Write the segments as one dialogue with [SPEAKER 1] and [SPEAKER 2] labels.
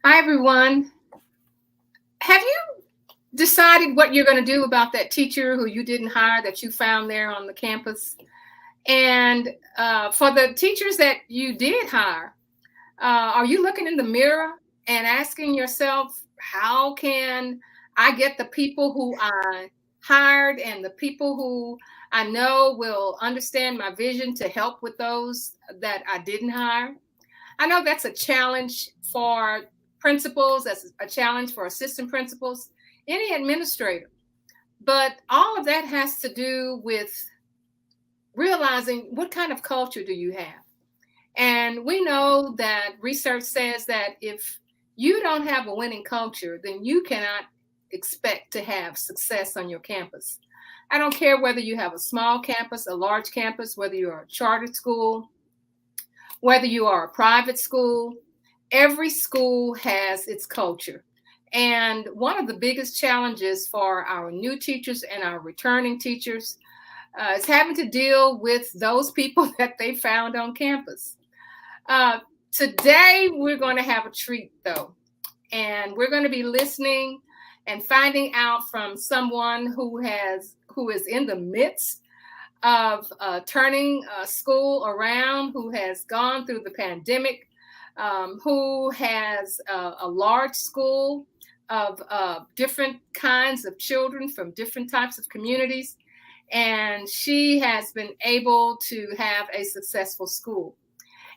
[SPEAKER 1] Hi, everyone. Have you decided what you're going to do about that teacher who you didn't hire that you found there on the campus? And for the teachers that you did hire, are you looking in the mirror and asking yourself, how can I get the people who I hired and the people who I know will understand my vision to help with those that I didn't hire? I know that's a challenge for principals, that's a challenge for assistant principals, any administrator. But all of that has to do with realizing what kind of culture do you have. And we know that research says that if you don't have a winning culture, then you cannot expect to have success on your campus. I don't care whether you have a small campus, a large campus, whether you're a chartered school, whether you are a private school, every school has its culture. And one of the biggest challenges for our new teachers and our returning teachers is having to deal with those people that they found on campus. Uh, Today, we're going to have a treat, though, and we're going to be listening and finding out from someone who is in the midst of turning school around, who has gone through the pandemic, who has a large school of different kinds of children from different types of communities. And she has been able to have a successful school.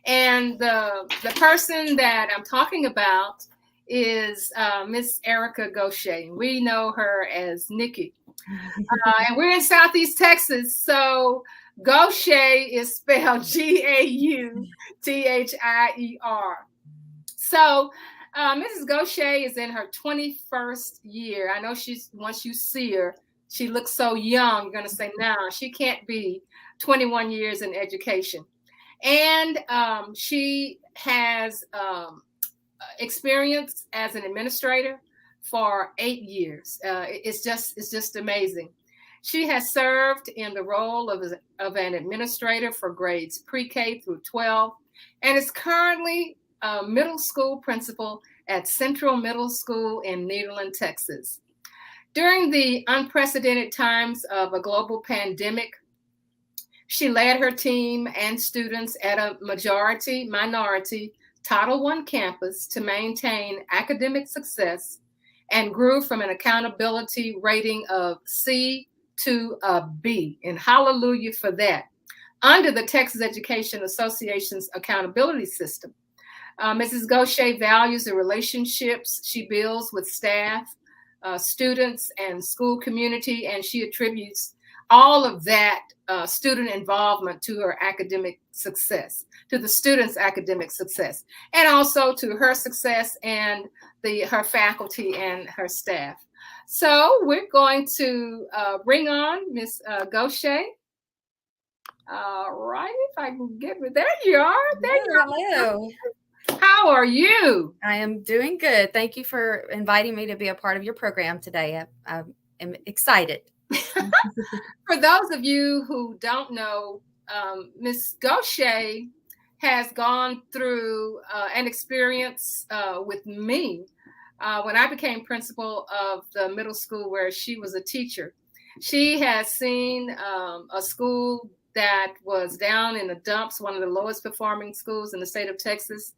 [SPEAKER 1] And the person that I'm talking about is Miss Erica Gauthier. We know her as Nikki. And we're in Southeast Texas, so Gauthier is spelled Gauthier. So Mrs. Gauthier is in her 21st year. I know she's, once you see her, she looks so young. You're going to say, no, she can't be 21 years in education. And she has experience as an administrator for 8 years. It's just amazing. She has served in the role of an administrator for grades pre-K through 12, and is currently a middle school principal at Central Middle School in Nederland, Texas. During the unprecedented times of a global pandemic, she led her team and students at a minority Title I campus to maintain academic success and grew from an accountability rating of C to a B. And hallelujah for that, under the Texas Education Association's accountability system. Mrs. Gauthier values the relationships she builds with staff, students, and school community, and she attributes all of that student involvement to her academic success, to the students' academic success, and also to her success and her faculty and her staff. So we're going to bring on Miss Gauthier. All right, if I can get it. There you are. There you are.
[SPEAKER 2] Hello.
[SPEAKER 1] How are you?
[SPEAKER 2] I am doing good. Thank you for inviting me to be a part of your program today. I am excited.
[SPEAKER 1] For those of you who don't know, Miss Gauthier has gone through an experience with me when I became principal of the middle school where she was a teacher. She has seen a school that was down in the dumps, one of the lowest performing schools in the state of Texas,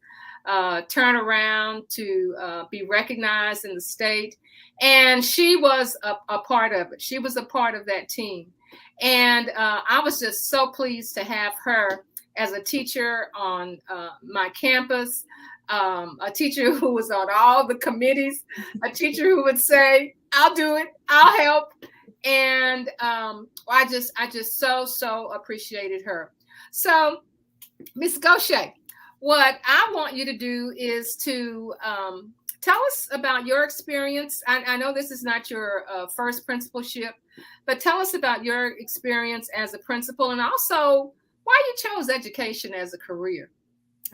[SPEAKER 1] turn around to be recognized in the state. And she was a part of it. She was a part of that team. And I was just so pleased to have her as a teacher on my campus, a teacher who was on all the committees, a teacher who would say, I'll do it, I'll help. And I just so appreciated her. So, Miss Gauthier, what I want you to do is to tell us about your experience. I know this is not your first principalship, but tell us about your experience as a principal, and also why you chose education as a career.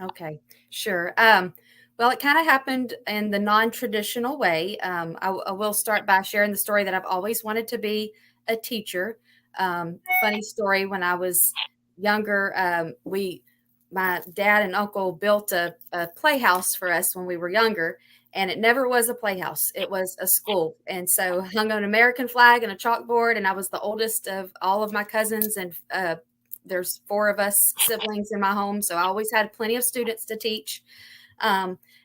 [SPEAKER 2] Okay, sure. Well, it kind of happened in the non-traditional way. I will start by sharing the story that I've always wanted to be a teacher. Funny story, when I was younger, my dad and uncle built a playhouse for us when we were younger. and it never was a playhouse. It was a school. And so hung an American flag and a chalkboard. And I was the oldest of all of my cousins. And there's 4 of us siblings in my home. So I always had plenty of students to teach.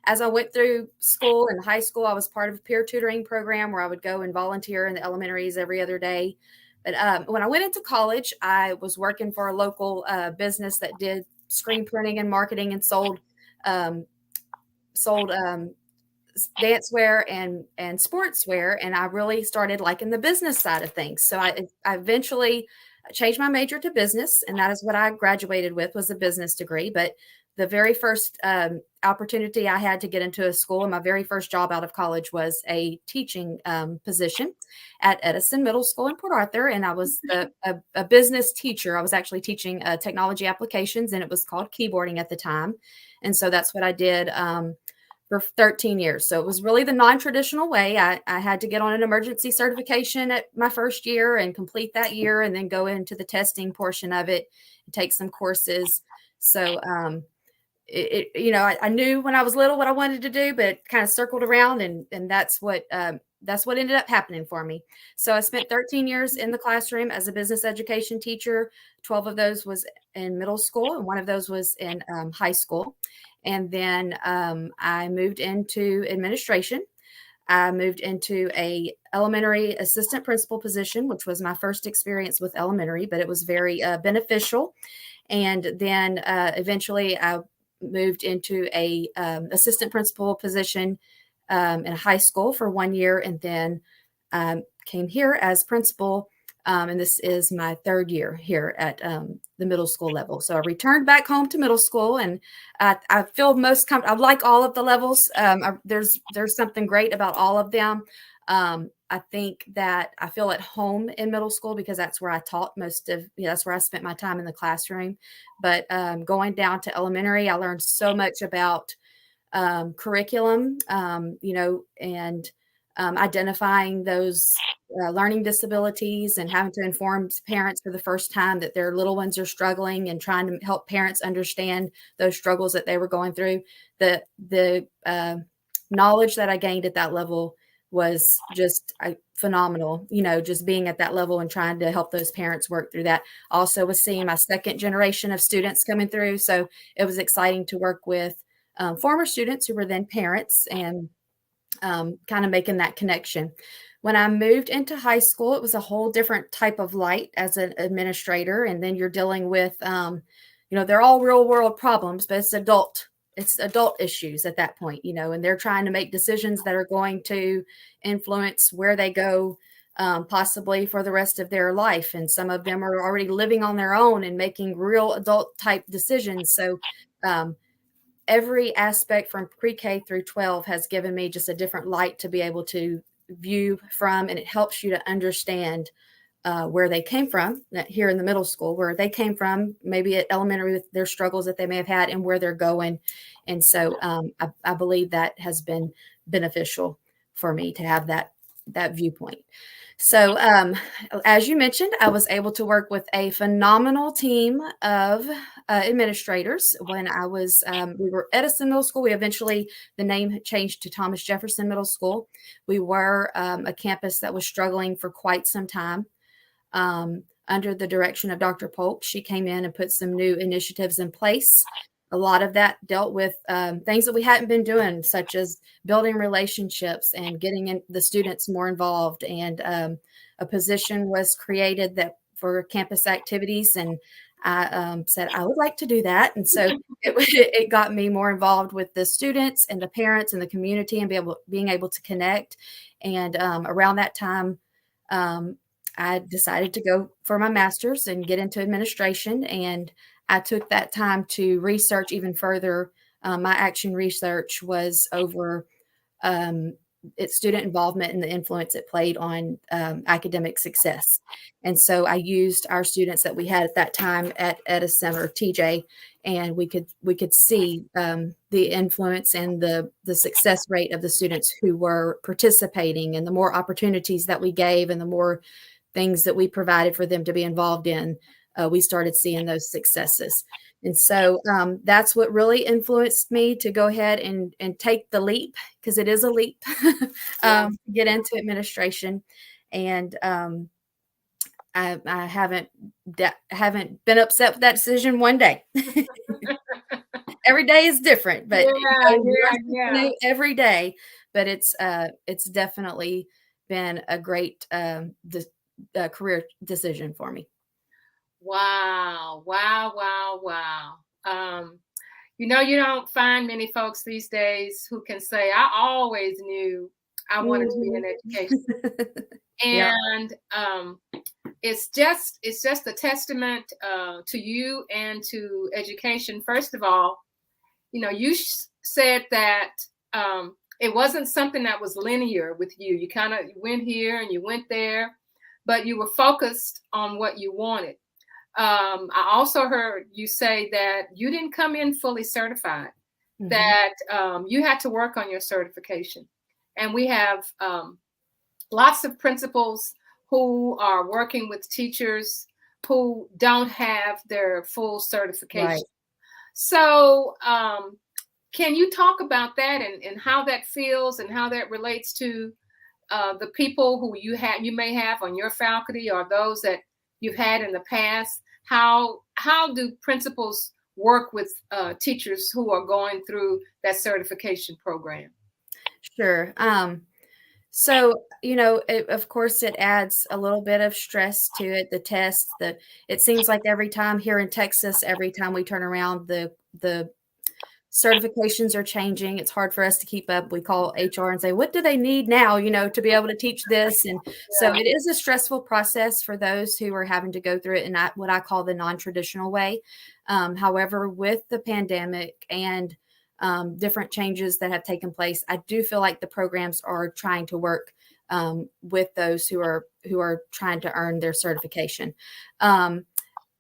[SPEAKER 2] As I went through school and high school, I was part of a peer tutoring program where I would go and volunteer in the elementaries every other day. But when I went into college, I was working for a local business that did screen printing and marketing and sold dancewear and sportswear, and I really started liking the business side of things. So I eventually changed my major to business, and that is what I graduated with, was a business degree. But the very first opportunity I had to get into a school, and my very first job out of college, was a teaching position at Edison Middle School in Port Arthur, and I was a business teacher. I was actually teaching technology applications, and it was called keyboarding at the time. And so that's what I did for 13 years. So it was really the non-traditional way. I had to get on an emergency certification at my first year and complete that year, and then go into the testing portion of it and take some courses. So I knew when I was little what I wanted to do, but kind of circled around, and that's what ended up happening for me. So I spent 13 years in the classroom as a business education teacher. 12 of those was in middle school, and 1 of those was in high school. And then I moved into administration. I moved into a elementary assistant principal position, which was my first experience with elementary, but it was very beneficial. And then eventually I moved into a assistant principal position in a high school for 1 year, and then came here as principal. And this is my 3rd year here at the middle school level. So I returned back home to middle school, and I feel most comfortable. I like all of the levels. There's something great about all of them. I think that I feel at home in middle school because that's where I taught that's where I spent my time in the classroom. But going down to elementary, I learned so much about curriculum, and identifying those learning disabilities, and having to inform parents for the first time that their little ones are struggling, and trying to help parents understand those struggles that they were going through. The knowledge that I gained at that level was just phenomenal, just being at that level and trying to help those parents work through that. Also was seeing my 2nd generation of students coming through. So it was exciting to work with former students who were then parents, and kind of making that connection. When I moved into high school, it was a whole different type of light as an administrator. And then you're dealing with, they're all real world problems, but it's adult issues at that point, and they're trying to make decisions that are going to influence where they go, possibly for the rest of their life. And some of them are already living on their own and making real adult type decisions. So, every aspect from pre-K through 12 has given me just a different light to be able to view from, and it helps you to understand where they came from here in the middle school, where they came from, maybe at elementary with their struggles that they may have had, and where they're going. And so I believe that has been beneficial for me to have that viewpoint. So as you mentioned, I was able to work with a phenomenal team of administrators when I was, we were Edison Middle School. The name changed to Thomas Jefferson Middle School. We were a campus that was struggling for quite some time. Under the direction of Dr. Polk, she came in and put some new initiatives in place. A lot of that dealt with things that we hadn't been doing, such as building relationships and getting the students more involved. And a position was created for campus activities. And I said, I would like to do that. And so it got me more involved with the students and the parents and the community, and being able to connect. And around that time, I decided to go for my master's and get into administration. And I took that time to research even further. My action research was over its student involvement and the influence it played on academic success. And so I used our students that we had at that time at Edison, or TJ, and we could see the influence and the success rate of the students who were participating, and the more opportunities that we gave, and the more things that we provided for them to be involved in, we started seeing those successes. And so that's what really influenced me to go ahead and take the leap, because it is a leap, get into administration. And I haven't been upset with that decision one day. Every day is different, but every day. But it's definitely been a great career decision for me.
[SPEAKER 1] Wow. You don't find many folks these days who can say, I always knew I wanted to be in education. And it's just a testament to you and to education. First of all, you said that it wasn't something that was linear with you. You kind of went here and you went there, but you were focused on what you wanted. I also heard you say that you didn't come in fully certified, that you had to work on your certification. And we have lots of principals who are working with teachers who don't have their full certification. Right. So can you talk about that and how that feels and how that relates to the people who you may have on your faculty or those that you've had in the past? How do principals work with teachers who are going through that certification program?
[SPEAKER 2] Sure. So, of course, it adds a little bit of stress to it. The test, it seems like every time here in Texas, every time we turn around, the certifications are changing. It's hard for us to keep up. We call HR and say, what do they need now, to be able to teach this? And so it is a stressful process for those who are having to go through it in what I call the non-traditional way. However, with the pandemic and different changes that have taken place, I do feel like the programs are trying to work with those who are trying to earn their certification.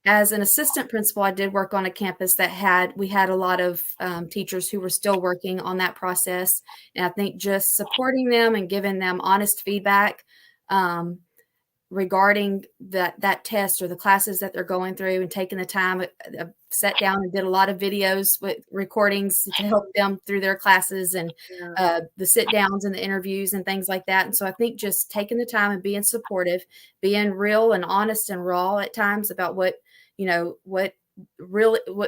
[SPEAKER 2] As an assistant principal, I did work on a campus that we had a lot of teachers who were still working on that process. And I think just supporting them and giving them honest feedback regarding that test or the classes that they're going through, and taking the time, sat down and did a lot of videos with recordings to help them through their classes and the sit downs and the interviews and things like that. And so I think just taking the time and being supportive, being real and honest and raw at times about what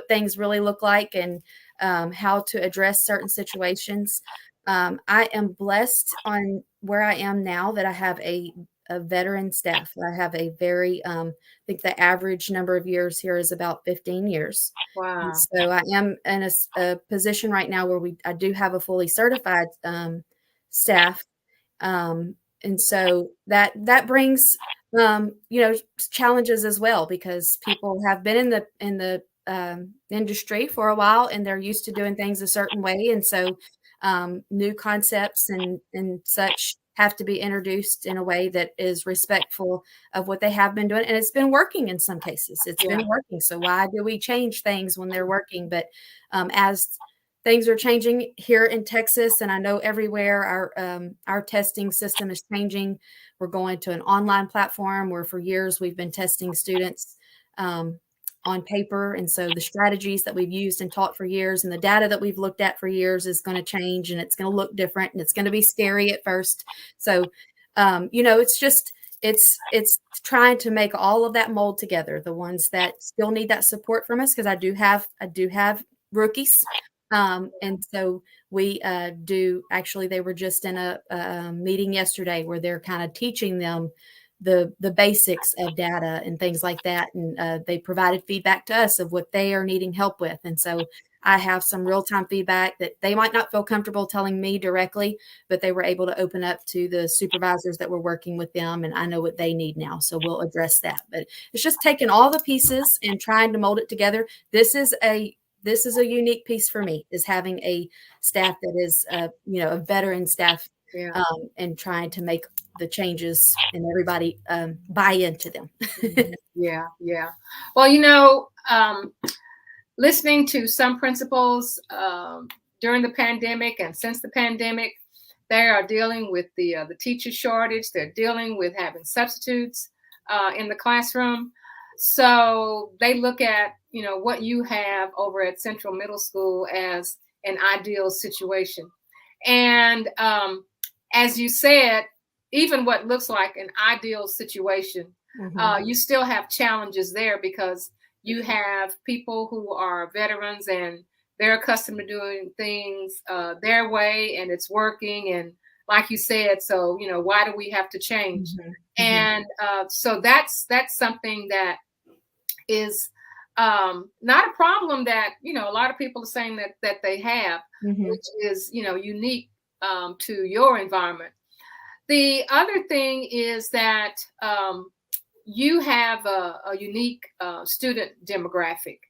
[SPEAKER 2] things really look like and how to address certain situations. I am blessed on where I am now that I have a veteran staff. I have a very, I think the average number of years here is about 15 years.
[SPEAKER 1] Wow.
[SPEAKER 2] And so I am in a position right now where I do have a fully certified staff. And so that brings, challenges as well, because people have been in the industry for a while and they're used to doing things a certain way. And so new concepts and such have to be introduced in a way that is respectful of what they have been doing. And it's been working in some cases. It's been working. So why do we change things when they're working? But as things are changing here in Texas, and I know everywhere, our testing system is changing. We're going to an online platform where for years we've been testing students on paper. And so the strategies that we've used and taught for years and the data that we've looked at for years is going to change, and it's going to look different, and it's going to be scary at first. So, it's trying to make all of that mold together, the ones that still need that support from us, because I do have rookies. And so we they were just in a meeting yesterday where they're kind of teaching them the basics of data and things like that. And they provided feedback to us of what they are needing help with. And so I have some real-time feedback that they might not feel comfortable telling me directly, but they were able to open up to the supervisors that were working with them. And I know what they need now. So we'll address that. But it's just taking all the pieces and trying to mold it together. This is a unique piece for me, is having a staff that is, a veteran staff, and trying to make the changes and everybody buy into them.
[SPEAKER 1] Yeah. Well, listening to some principals during the pandemic and since the pandemic, they are dealing with the teacher shortage. They're dealing with having substitutes in the classroom. So they look at, what you have over at Central Middle School as an ideal situation. And as you said, even what looks like an ideal situation, you still have challenges there because you have people who are veterans and they're accustomed to doing things their way and it's working. And like you said, so, why do we have to change? And so that's something that is not a problem that, a lot of people are saying that they have, which is, unique to your environment. The other thing is that you have a unique student demographic.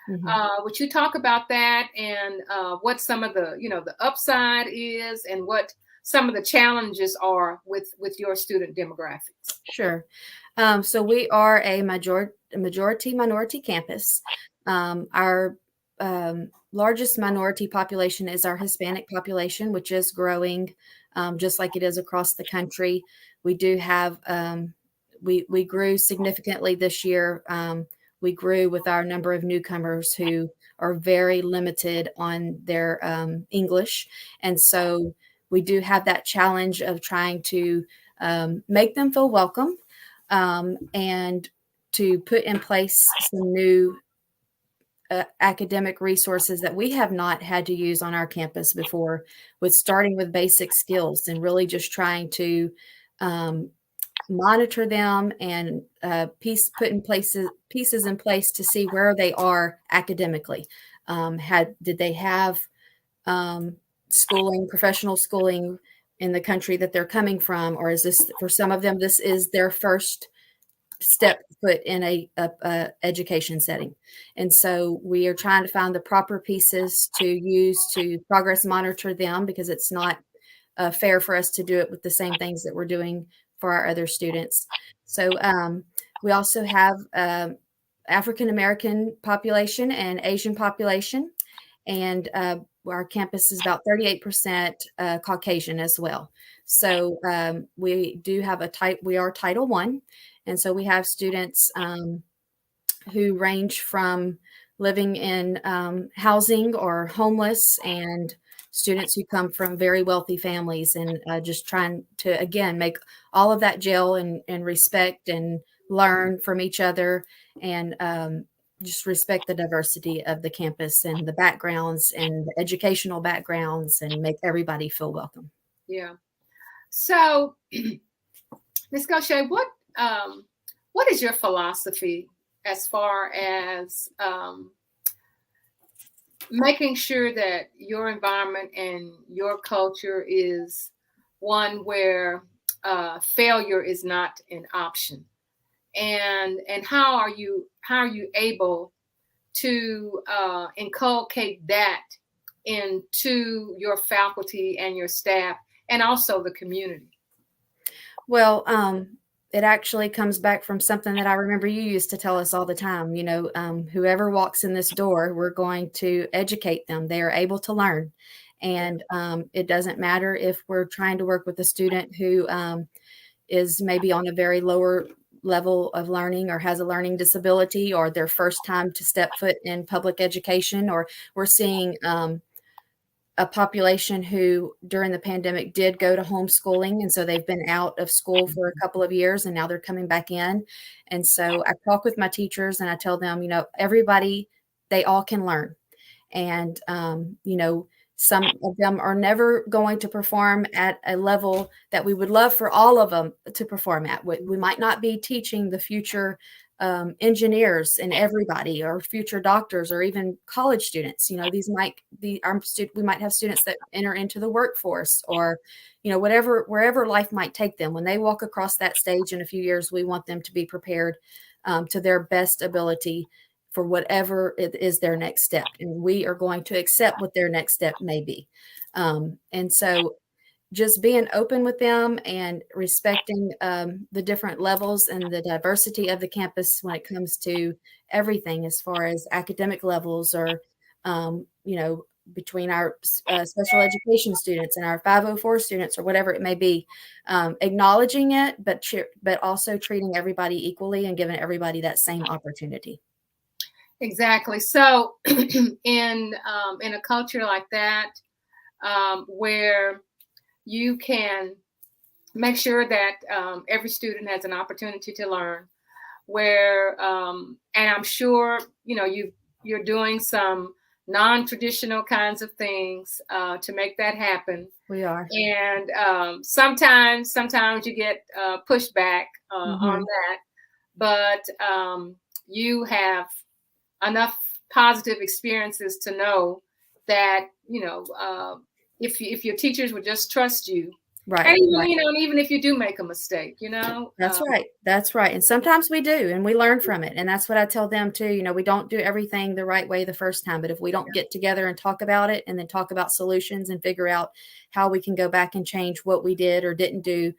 [SPEAKER 1] Would you talk about that and what some of the, the upside is and what some of the challenges are with your student demographics?
[SPEAKER 2] Sure. So we are a majority minority campus. Our largest minority population is our Hispanic population, which is growing just like it is across the country. We do have, we grew significantly this year. We grew with our number of newcomers who are very limited on their English. And so we do have that challenge of trying to make them feel welcome and to put in place some new academic resources that we have not had to use on our campus before, with starting with basic skills and really just trying to monitor them and pieces in place to see where they are academically. Did they have schooling, professional schooling in the country that they're coming from, or is this, for some of them, this is their first step foot in a education setting? And so we are trying to find the proper pieces to use to progress monitor them, because it's not fair for us to do it with the same things that we're doing for our other students. So we also have African American population and Asian population, and our campus is about 38% Caucasian as well. So we do have we are Title I. And so we have students who range from living in housing or homeless, and students who come from very wealthy families, and just trying to, again, make all of that gel and respect and learn from each other, and just respect the diversity of the campus and the backgrounds and the educational backgrounds, and make everybody feel welcome.
[SPEAKER 1] Yeah. So, Ms. Gauthier, what is your philosophy as far as making sure that your environment and your culture is one where failure is not an option? And how are you able to inculcate that into your faculty and your staff and also the community?
[SPEAKER 2] Well, it actually comes back from something that I remember you used to tell us all the time. Whoever walks in this door, we're going to educate them. They are able to learn. And it doesn't matter if we're trying to work with a student who is maybe on a very lower level of learning or has a learning disability, or their first time to step foot in public education, or we're seeing a population who during the pandemic did go to homeschooling. And so they've been out of school for a couple of years and now they're coming back in. And so I talk with my teachers and I tell them, everybody, they all can learn. And, some of them are never going to perform at a level that we would love for all of them to perform at. We might not be teaching the future engineers and everybody, or future doctors, or even college students. These might be we might have students that enter into the workforce, or wherever life might take them. When they walk across that stage in a few years, we want them to be prepared to their best ability for whatever it is their next step, and we are going to accept what their next step may be. And so just being open with them and respecting the different levels and the diversity of the campus when it comes to everything, as far as academic levels, or between our special education students and our 504 students or whatever it may be, acknowledging it, but also treating everybody equally and giving everybody that same opportunity.
[SPEAKER 1] Exactly. So in a culture like that, where you can make sure that every student has an opportunity to learn, where and I'm sure you're doing some non-traditional kinds of things to make that happen.
[SPEAKER 2] We are.
[SPEAKER 1] And sometimes you get pushback on that, but you have enough positive experiences to know that if your teachers would just trust you,
[SPEAKER 2] right,
[SPEAKER 1] and even,
[SPEAKER 2] right.
[SPEAKER 1] and even if you do make a mistake,
[SPEAKER 2] That's right. That's right. And sometimes we do, and we learn from it. And that's what I tell them too. We don't do everything the right way the first time, but if we don't get together and talk about it and then talk about solutions and figure out how we can go back and change what we did or didn't do,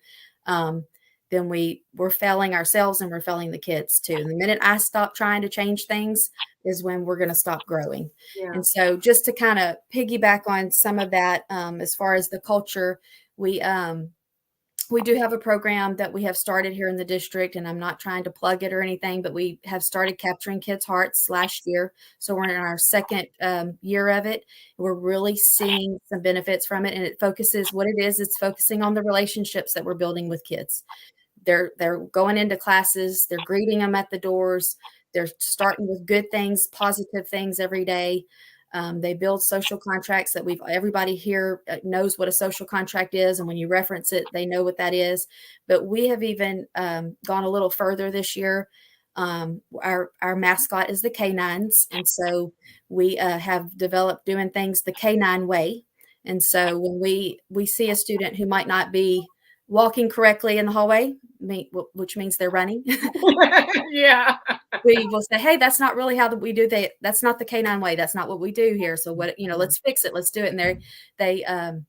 [SPEAKER 2] then we're failing ourselves and we're failing the kids too. And the minute I stop trying to change things is when we're going to stop growing.
[SPEAKER 1] Yeah.
[SPEAKER 2] And so just to kind of piggyback on some of that, as far as the culture, we do have a program that we have started here in the district, and I'm not trying to plug it or anything, but we have started capturing kids' hearts last year. So we're in our second year of it. We're really seeing some benefits from it, and it focuses what it is. It's focusing on the relationships that we're building with kids. They're going into classes. They're greeting them at the doors. They're starting with good things, positive things every day. They build social contracts that everybody here knows what a social contract is. And when you reference it, they know what that is. But we have even gone a little further this year. Our mascot is the canines. And so we have developed doing things the canine way. And so when we see a student who might not be walking correctly in the hallway, which means they're running.
[SPEAKER 1] Yeah.
[SPEAKER 2] We will say, hey, that's not really how we do that. That's not the canine way. That's not what we do here. So let's fix it. Let's do it. And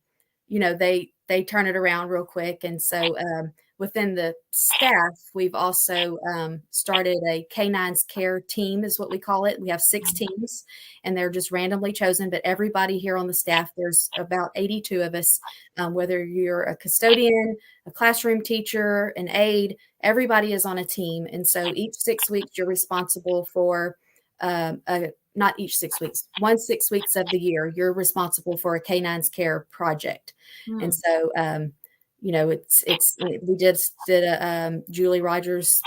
[SPEAKER 2] they turn it around real quick. And so within the staff, we've also started a canines care team is what we call it. We have 6 teams and they're just randomly chosen, but everybody here on the staff, there's about 82 of us, whether you're a custodian, a classroom teacher, an aide, everybody is on a team. And so each 6 weeks, you're responsible for not each 6 weeks, 6 weeks of the year, you're responsible for a canines care project. And so, we did a Julie Rogers,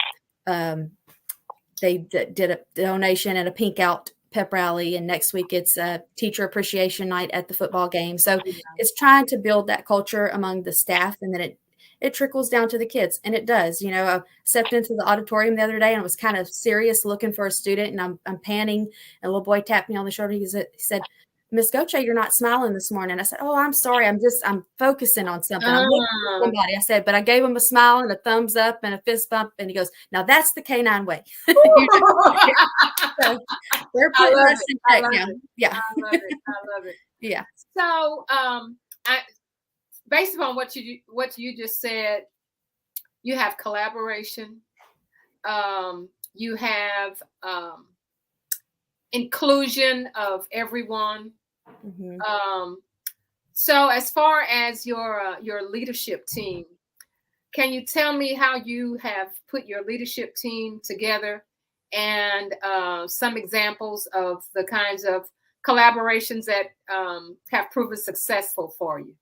[SPEAKER 2] they did a donation and a pink out pep rally. And next week it's a teacher appreciation night at the football game. So it's trying to build that culture among the staff, and then it trickles down to the kids, and it does. I stepped into the auditorium the other day and I was kind of serious looking for a student, and I'm panning, and a little boy tapped me on the shoulder. He said, Miss Gauthier, you're not smiling this morning. I said, oh, I'm sorry. I'm focusing on something. I'm looking for somebody. I said, but I gave him a smile and a thumbs up and a fist bump. And he goes, now that's the canine way. So they're putting us in check now. Yeah.
[SPEAKER 1] I love it.
[SPEAKER 2] Yeah.
[SPEAKER 1] So based upon what you just said, you have collaboration. You have inclusion of everyone. So as far as your leadership team, can you tell me how you have put your leadership team together, and some examples of the kinds of collaborations that have proven successful for you?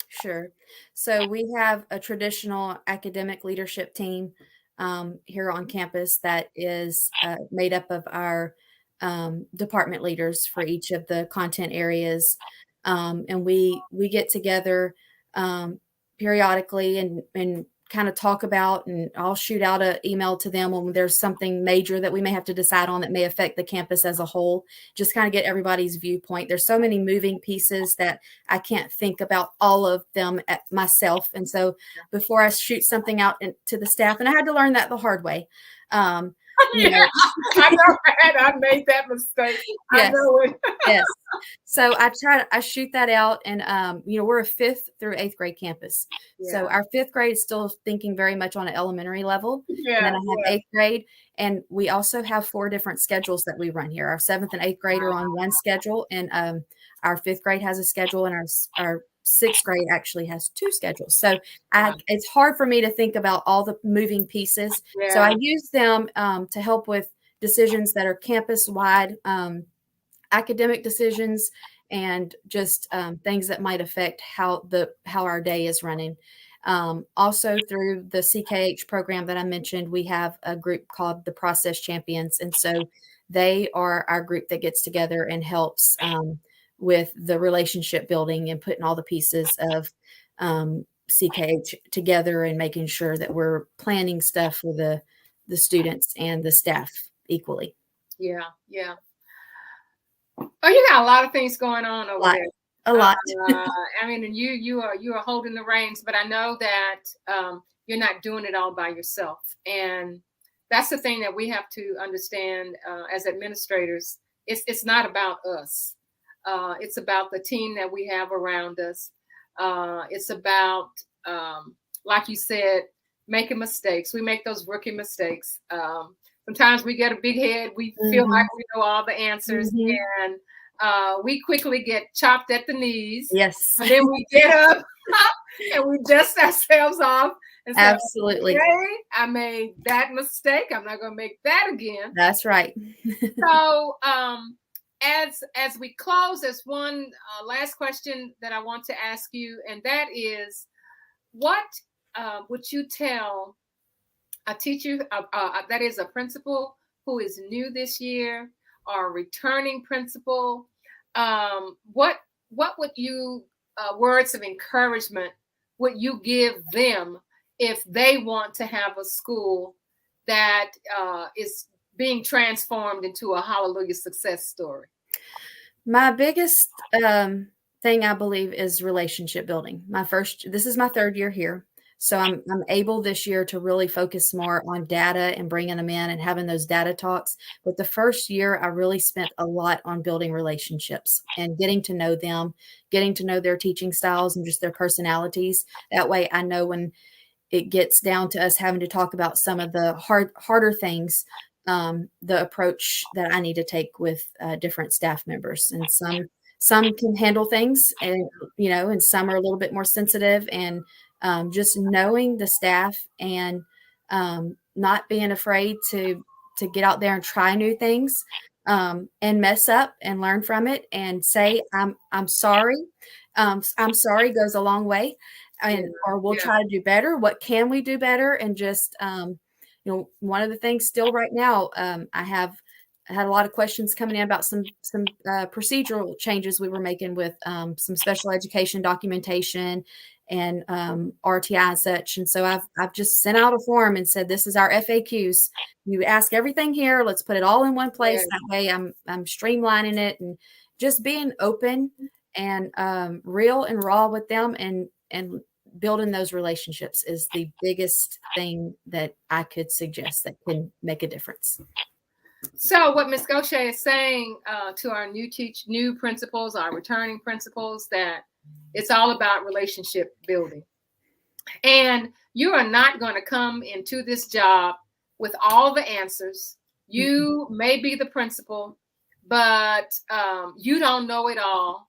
[SPEAKER 2] Sure. So we have a traditional academic leadership team here on campus that is made up of our department leaders for each of the content areas. And we get together periodically and kind of talk about, and I'll shoot out an email to them when there's something major that we may have to decide on that may affect the campus as a whole, just kind of get everybody's viewpoint. There's so many moving pieces that I can't think about all of them myself. And so before I shoot something out to the staff, and I had to learn that the hard way.
[SPEAKER 1] I made that mistake.
[SPEAKER 2] Yes.
[SPEAKER 1] I know it.
[SPEAKER 2] Yes. So I shoot that out, and we're a 5th through 8th grade campus. Yeah. So our 5th grade is still thinking very much on an elementary level. Yeah, and then I have 8th grade, and we also have 4 different schedules that we run here. Our 7th and 8th grade are on one schedule, and our 5th grade has a schedule, and our 6th grade actually has 2 schedules. So
[SPEAKER 1] Wow.
[SPEAKER 2] it's hard for me to think about all the moving pieces. So
[SPEAKER 1] Yeah.
[SPEAKER 2] I use them to help with decisions that are campus wide, academic decisions, and just things that might affect how our day is running. Also, through the CKH program that I mentioned, we have a group called the Process Champions, and so they are our group that gets together and helps with the relationship building and putting all the pieces of CKH together and making sure that we're planning stuff for the students and the staff equally.
[SPEAKER 1] Yeah. Yeah. Oh, you got a lot of things going on over there.
[SPEAKER 2] A lot.
[SPEAKER 1] I mean, and you are holding the reins, but I know that you're not doing it all by yourself, and that's the thing that we have to understand as administrators. It's not about us. It's about the team that we have around us. It's about, like you said, making mistakes. We make those rookie mistakes. Sometimes we get a big head. We feel like we know all the answers, and we quickly get chopped at the knees.
[SPEAKER 2] Yes.
[SPEAKER 1] And then we get up and we dust ourselves off and say,
[SPEAKER 2] absolutely.
[SPEAKER 1] okay, I made that mistake. I'm not going to make that again.
[SPEAKER 2] That's right.
[SPEAKER 1] So as we close, there's one last question that I want to ask you, and that is, what would you tell a teacher, that is a principal who is new this year, or a returning principal? What would you words of encouragement would you give them if they want to have a school that is being transformed into a hallelujah success story?
[SPEAKER 2] My biggest thing, I believe, is relationship building. This is my 3rd year here. So I'm able this year to really focus more on data and bringing them in and having those data talks. But the first year, I really spent a lot on building relationships and getting to know them, getting to know their teaching styles and just their personalities. That way I know when it gets down to us having to talk about some of the harder things, the approach that I need to take with different staff members. And some can handle things, and and some are a little bit more sensitive, and just knowing the staff and not being afraid to get out there and try new things, and mess up and learn from it and say, I'm sorry. I'm sorry goes a long way. Or we'll try to do better. What can we do better? And just, one of the things still right now, I had a lot of questions coming in about some procedural changes we were making with some special education documentation and RTI and such. And so I've just sent out a form and said, this is our FAQs. You ask everything here. Let's put it all in one place. That way I'm streamlining it and just being open and real and raw with them, and building those relationships is the biggest thing that I could suggest that can make a difference.
[SPEAKER 1] So what Ms. Gauthier is saying to our new principals, our returning principals, that it's all about relationship building. And you are not going to come into this job with all the answers. You may be the principal, but you don't know it all.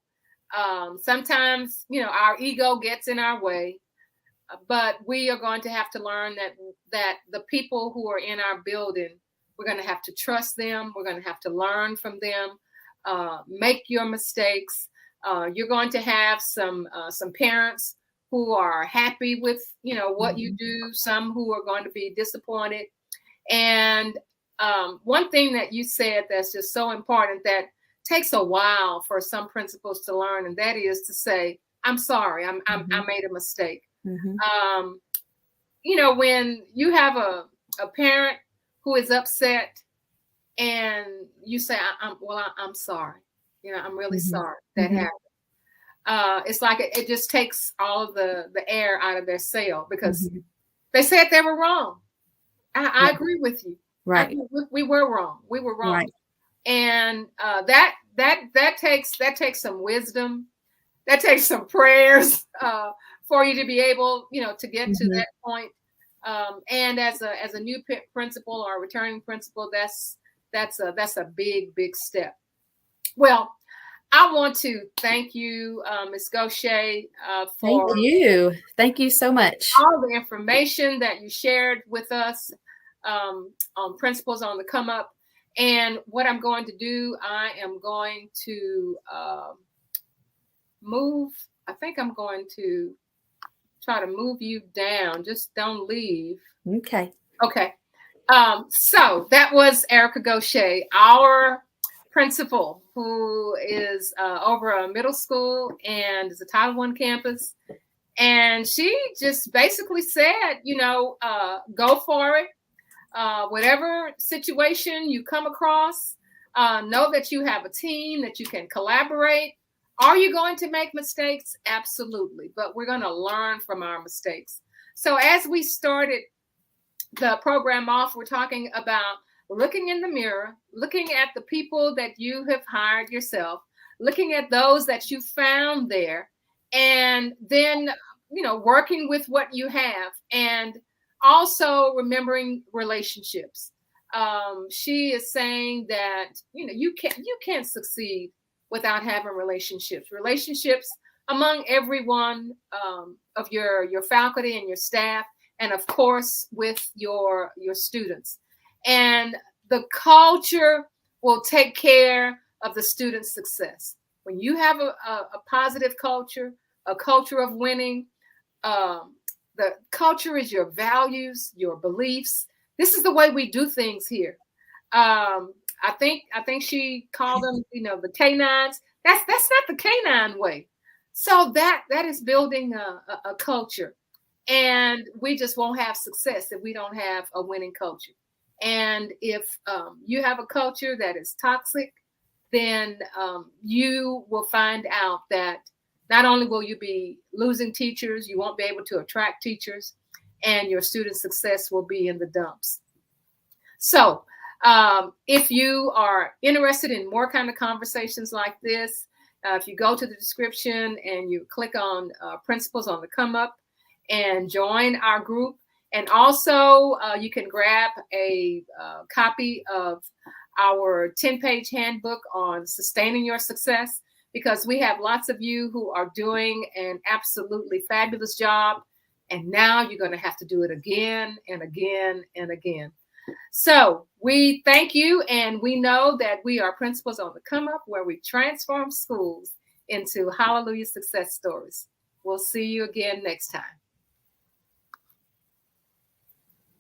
[SPEAKER 1] Sometimes, our ego gets in our way, but we are going to have to learn that the people who are in our building, we're going to have to trust them. We're going to have to learn from them. Make your mistakes. You're going to have some parents who are happy with what you do. Some who are going to be disappointed. And one thing that you said that's just so important, that takes a while for some principals to learn, and that is to say, "I'm sorry. I made a mistake." When you have a parent who is upset, and you say, I'm sorry. I'm really sorry that happened. It's like it just takes all of the air out of their sail, because they said they were wrong. I agree with you.
[SPEAKER 2] Right.
[SPEAKER 1] We were wrong. We were wrong.
[SPEAKER 2] Right.
[SPEAKER 1] And that takes some wisdom. That takes some prayers for you to be able, to get to that point. And as a new principal or a returning principal, that's a big step. Well, I want to thank you, Ms. Gauthier,
[SPEAKER 2] Thank
[SPEAKER 1] for
[SPEAKER 2] you. Thank you so much.
[SPEAKER 1] all the information that you shared with us on principles on the come up. And what I'm going to do, I am going to move. I think I'm going to try to move you down. Just don't leave.
[SPEAKER 2] Okay.
[SPEAKER 1] Okay. So that was Erica Gauthier, our principal, who is over a middle school and is a Title I campus. And she just basically said, go for it. Whatever situation you come across, know that you have a team, that you can collaborate. Are you going to make mistakes? Absolutely. But we're going to learn from our mistakes. So as we started the program off, we're talking about looking in the mirror, looking at the people that you have hired yourself, looking at those that you found there, and then, working with what you have, and also remembering relationships. She is saying that, you can't succeed without having relationships among everyone of your faculty and your staff, and of course with your students. And the culture will take care of the student's success. When you have a positive culture, a culture of winning, the culture is your values, your beliefs. This is the way we do things here. I think she called them, the canines. That's not the canine way. So that is building a culture. And we just won't have success if we don't have a winning culture. And if you have a culture that is toxic, then you will find out that not only will you be losing teachers, you won't be able to attract teachers, and your student success will be in the dumps. So if you are interested in more kind of conversations like this, if you go to the description and you click on Principles on the Come Up and join our group. And also you can grab a copy of our 10-page handbook on sustaining your success, because we have lots of you who are doing an absolutely fabulous job. And now you're going to have to do it again and again and again. So we thank you, and we know that we are Principles on the Come Up, where we transform schools into hallelujah success stories. We'll see you again next time.